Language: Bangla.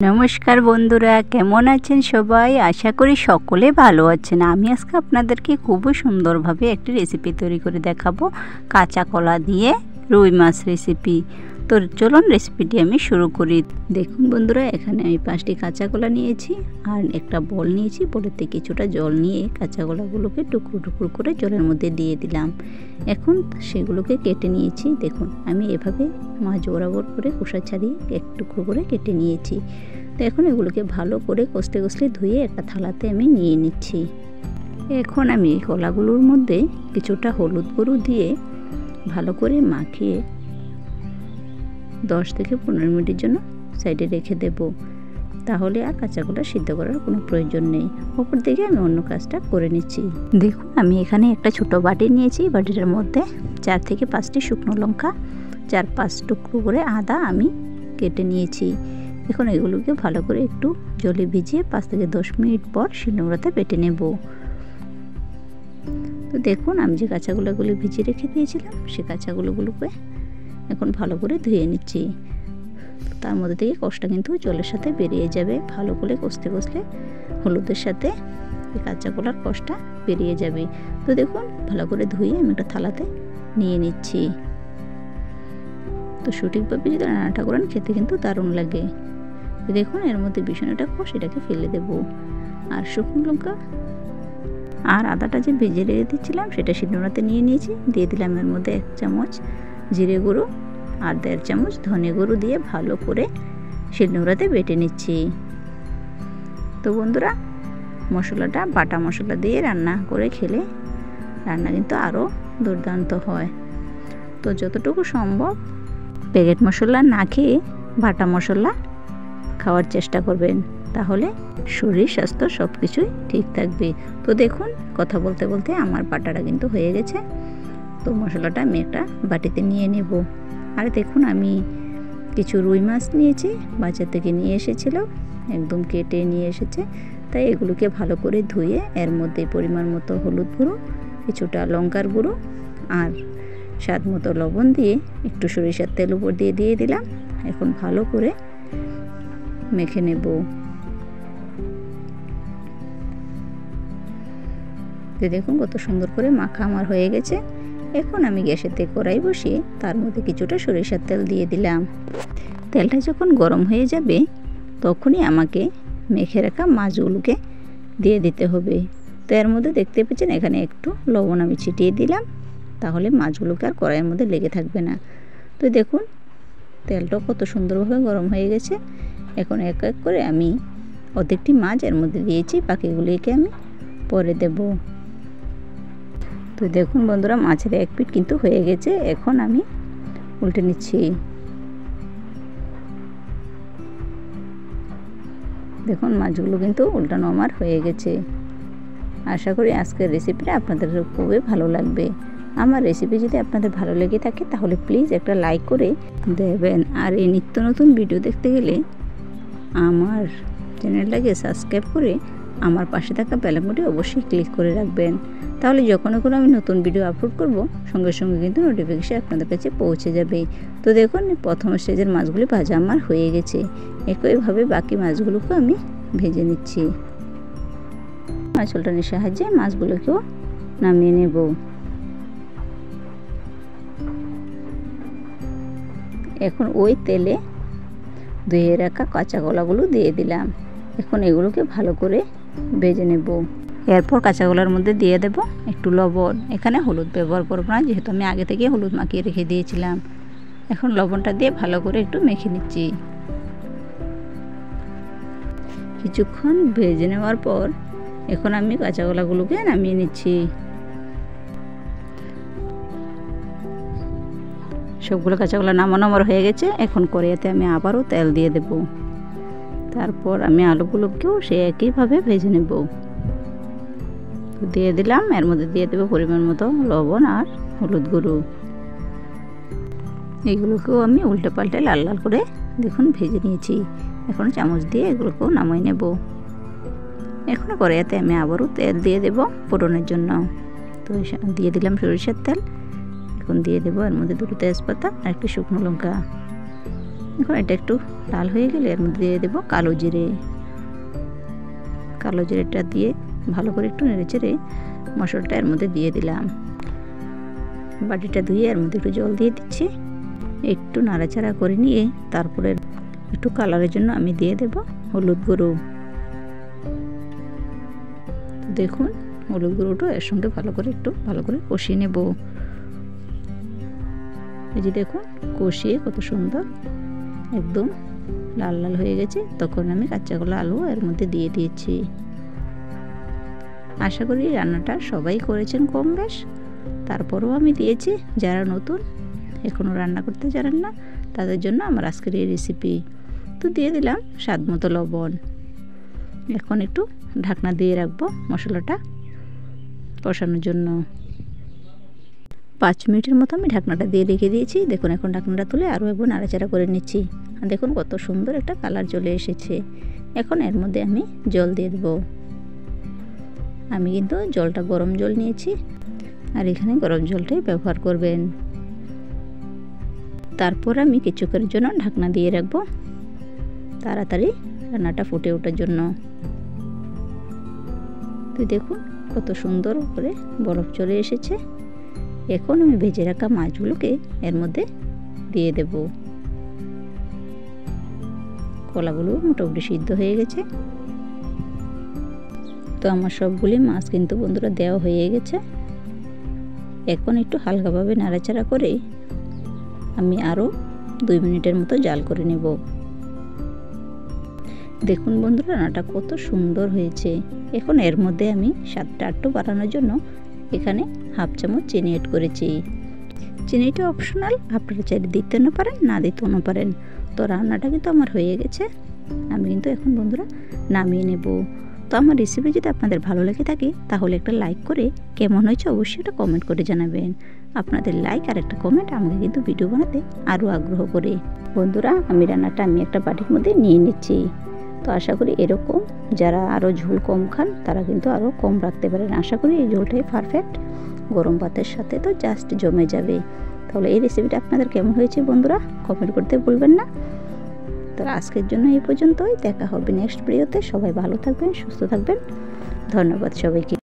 নমস্কার বন্ধুরা, কেমন আছেন সবাই? আশা করি সকলে ভালো আছেন। আমি আজকে আপনাদেরকে খুবই সুন্দরভাবে একটি রেসিপি তৈরি করে দেখাবো, কাঁচা কলা দিয়ে রুই মাছ রেসিপি। তো চলুন রেসিপিটি আমি শুরু করি। দেখুন বন্ধুরা, এখানে আমি 5টি কাঁচা কলা নিয়েছি আর একটা বল নিয়েছি। বলেতে কিছুটা জল নিয়ে কাঁচা কলাগুলোকে টুকরো টুকরো করে জলের মধ্যে দিয়ে দিলাম। এখন সেগুলোকে কেটে নিয়েছি। দেখুন আমি এভাবে মাছ বরাবর করে খোসা ছাড়িয়ে এক টুকরো করে কেটে নিয়েছি। তো এখন এগুলোকে ভালো করে কষলে কষলে ধুয়ে একটা থালাতে আমি নিয়ে নিচ্ছি। এখন আমি কলাগুলোর মধ্যে কিছুটা হলুদ গুঁড়ো দিয়ে ভালো করে মাখিয়ে 10 থেকে 15 মিনিটের জন্য সাইডে রেখে দেব। তাহলে আর কাঁচা কলা সিদ্ধ করার কোনো প্রয়োজন নেই। ওপর থেকে আমি অন্য কাজটা করে নিচ্ছি। দেখুন আমি এখানে একটা ছোট বাটি নিয়েছি। বাটিটার মধ্যে 4 থেকে 5টি শুকনো লঙ্কা, 4-5 টুকরো করে আদা আমি কেটে নিয়েছি। এখন এগুলোকে ভালো করে একটু জলে ভিজিয়ে 5 থেকে 10 মিনিট পর শিলনোড়াতে বেটে নেব। তো দেখুন আমি যে কাঁচাগুলোগুলো ভিজিয়ে রেখে দিয়েছিলাম, সে কাঁচাগুলোগুলোকে এখন ভালো করে ধুয়ে নিচ্ছি। তার মধ্যে থেকে কষটা কিন্তু জলের সাথে বেরিয়ে যাবে। ভালো করে কষতে কষলে হলুদের সাথে এই কাঁচা কলার কষটা বেরিয়ে যাবে। তো দেখুন ভালো করে ধুয়ে আমি একটা থালাতে নিয়ে নিচ্ছি। তো সঠিকভাবে যদি রান্নাটা করেন খেতে কিন্তু দারুণ লাগে। তো দেখুন এর মধ্যে বিষণটা কষ, এটাকে ফেলে দেব। আর শুকনো লঙ্কা আর আদাটা যে ভেজে রেখে দিচ্ছিলাম সেটা শিলনোড়াতে নিয়ে নিয়েছি। দিয়ে দিলাম এর মধ্যে 1 চামচ জিরে গুঁড়ো আর 1.5 চামচ ধনে গুঁড়ো দিয়ে ভালো করে শিলনোড়াতে বেটে নিচ্ছি। তো বন্ধুরা, মশলাটা বাটা মশলা দিয়ে রান্না করে খেলে রান্না কিন্তু আরও দুর্দান্ত হয়। তো যতটুকু সম্ভব প্যাকেট মশলা না খেয়ে বাটা মশলা খাওয়ার চেষ্টা করবেন, তাহলে শরীর স্বাস্থ্য সব কিছুই ঠিক থাকবে। তো দেখুন কথা বলতে বলতে আমার বাটাটা কিন্তু হয়ে গেছে। তো মশলাটা আমি একটা বাটিতে নিয়ে নেব। আর দেখুন আমি কিছু রুই মাছ নিয়েছি, বাজার থেকে নিয়ে এসেছিল, একদম কেটে নিয়ে এসেছে। তাই এগুলোকে ভালো করে ধুয়ে এর মধ্যে পরিমাণ মতো হলুদ গুঁড়ো, কিছুটা লঙ্কার গুঁড়ো আর স্বাদ মতো লবণ দিয়ে একটু সরিষার তেল উপর দিয়ে দিলাম। এখন ভালো করে মেখে নেব। দেখুন কত সুন্দর করে মাখা আমার হয়ে গেছে। এখন আমি গ্যাসেতে কড়াই বসিয়ে তার মধ্যে কিছুটা সরিষার তেল দিয়ে দিলাম। তেলটা যখন গরম হয়ে যাবে তখনই আমাকে মেখে রাখা মাছগুলোকে দিয়ে দিতে হবে। তো এর মধ্যে দেখতে পাচ্ছেন এখানে একটু লবণ আমি ছিটিয়ে দিলাম, তাহলে মাছগুলোকে আর কড়াইয়ের মধ্যে লেগে থাকবে না। তো দেখুন তেলটা কত সুন্দরভাবে গরম হয়ে গেছে। এখন এক এক করে আমি অর্ধেকটি মাছ এর মধ্যে দিয়েছি, বাকিগুলিকে আমি পরে দেব। তো দেখুন বন্ধুরা, মাছের এক পিঠ কিন্তু হয়ে গেছে। এখন আমি উল্টে নিচ্ছি। দেখুন মাছগুলো কিন্তু উল্টানো আমার হয়ে গেছে। আশা করি আজকের রেসিপিটা আপনাদের খুবই ভালো লাগবে। আমার রেসিপি যদি আপনাদের ভালো লেগে থাকে তাহলে প্লিজ একটা লাইক করে দেবেন। আর এই নিত্য নতুন ভিডিও দেখতে গেলে আমার চ্যানেলটাকে সাবস্ক্রাইব করে আমার পাশে থাকা বেল আইকনটি অবশ্যই ক্লিক করে রাখবেন। তাহলে যখন আমি নতুন ভিডিও আপলোড করব সঙ্গে সঙ্গে কিন্তু নোটিফিকেশন আপনাদের কাছে পৌঁছে যাবে। তো দেখুন প্রথম স্টেজের মাছগুলি ভাজা আমার হয়ে গেছে। একইভাবে বাকি মাছগুলোকে আমি ভেজে নিচ্ছি। মাছ উল্টানোর সাহায্যে মাছগুলোকেও নামিয়ে নেব। এখন ওই তেলে ধুয়ে রাখা কাঁচা কলাগুলো দিয়ে দিলাম। এখন এগুলোকে ভালো করে ভেজে নেব। এরপর কাঁচা কলার মধ্যে দিয়ে দেব একটু লবণ। এখানে হলুদ ব্যবহার করব না, যেহেতু আমি আগে থেকে হলুদ মাখিয়ে রেখে দিয়েছিলাম। এখন লবণটা দিয়ে ভালো করে একটু মেখে নিচ্ছি। কিছুক্ষণ ভেজে নেওয়ার পর এখন আমি কাঁচা কলাগুলোকে নামিয়ে নিচ্ছি। সবগুলো কাঁচা কলা নামানো আমার হয়ে গেছে। এখন কড়াইতে আমি আবারও তেল দিয়ে দেব। তারপর আমি আলুগুলোকেও সে একইভাবে ভেজে নেব। দিয়ে দিলাম, এর মধ্যে দিয়ে দেবো পরিমাণ মতো লবণ আর হলুদ গুঁড়ো। এগুলোকেও আমি উল্টে পাল্টে লাল লাল করে দেখুন ভেজে নিয়েছি। এখন চামচ দিয়ে এগুলোকেও নামাই নেব। এখন কড়াইতে আমি আবারও তেল দিয়ে দেব ফোড়নের জন্য। তো দিয়ে দিলাম সরিষার তেল। এখন দিয়ে দেবো এর মধ্যে 2 তেজপাতা আর একটি শুকনো লঙ্কা। এখন এটা একটু লাল হয়ে গেলে এর মধ্যে দিয়ে দেবো কালো জিরে। কালো জিরেটা দিয়ে ভালো করে একটু নেড়েচেড়ে মশলাটা এর মধ্যে দিয়ে দিলাম। বাটিটা ধুয়ে এর মধ্যে একটু জল দিয়ে দিচ্ছি। একটু নাড়াচাড়া করে নিয়ে তারপরে একটু কালারের জন্য আমি দিয়ে দেব হলুদ গুঁড়ো। দেখুন হলুদ গুঁড়োটা এর সঙ্গে ভালো করে কষিয়ে নেব। এই যে দেখুন কষিয়ে কত সুন্দর একদম লাল লাল হয়ে গেছে। তখন আমি কাঁচা কলা আলু এর মধ্যে দিয়ে দিয়েছি। আশা করি রান্নাটা সবাই করেছেন কম বেশ, তারপরেও আমি দিয়েছি যারা নতুন এখনও রান্না করতে জানেন না তাদের জন্য আমার আজকের এই রেসিপি। তো দিয়ে দিলাম স্বাদ মতো লবণ। এখন একটু ঢাকনা দিয়ে রাখবো মশলাটা কষানোর জন্য। 5 মিনিটের মতো আমি ঢাকনাটা দিয়ে রেখে দিয়েছি। দেখুন এখন ঢাকনাটা তুলে আরও একবার নাড়াচাড়া করে নিচ্ছি। দেখুন কত সুন্দর একটা কালার চলে এসেছে। এখন এর মধ্যে আমি জল দিয়ে দেবো। আমি কিন্তু জলটা গরম জল নিয়েছি, আর এখানে গরম জলটাই ব্যবহার করবেন। তারপর আমি কিছুক্ষণের জন্য ঢাকনা দিয়ে রাখবো তাড়াতাড়ি রান্নাটা ফুটে ওঠার জন্য। তো দেখুন কত সুন্দর করে বরফ চলে এসেছে। এখন আমি ভেজে রাখা মাছগুলোকে এর মধ্যে দিয়ে দেব। কলাগুলো মোটামুটি সিদ্ধ হয়ে গেছে। তো আমার সবগুলি মাছ কিন্তু বন্ধুরা দেওয়া হয়ে গেছে। এখন একটু হালকাভাবে নাড়াচাড়া করে আমি আরও 2 মিনিটের মতো জাল করে নেব। দেখুন বন্ধুরা রান্নাটা কত সুন্দর হয়েছে। এখন এর মধ্যে আমি স্বাদটা একটু বাড়ানোর জন্য এখানে 1/2 চামচ চিনি এড করেছি। চিনিটা অপশনাল, আপনারা চাইলে দিতে না পারেন না দিতেও না পারেন। তো রান্নাটা কিন্তু আমার হয়ে গেছে। আমি কিন্তু এখন বন্ধুরা নামিয়ে নেব। তো আমার রেসিপি যদি আপনাদের ভালো লেগে থাকে তাহলে একটা লাইক করে কেমন হয়েছে অবশ্যই একটা কমেন্ট করে জানাবেন। আপনাদের লাইক আর একটা কমেন্ট আমাকে কিন্তু ভিডিও বানাতে আরও আগ্রহ করে। বন্ধুরা আমি রান্নাটা একটা বাটির মধ্যে নিয়ে নিচ্ছি। তো আশা করি এরকম যারা আরও ঝোল কম খান তারা কিন্তু আরও কম রাখতে পারেন। আশা করি এই ঝোলটাই পারফেক্ট, গরম ভাতের সাথে তো জাস্ট জমে যাবে। তাহলে এই রেসিপিটা আপনাদের কেমন হয়েছে বন্ধুরা কমেন্ট করতে ভুলবেন না। তো আজকের জন্য এই পর্যন্তই। দেখা হবে নেক্সট ভিডিওতে। সবাই ভালো থাকবেন, সুস্থ থাকবেন। ধন্যবাদ সবাইকে।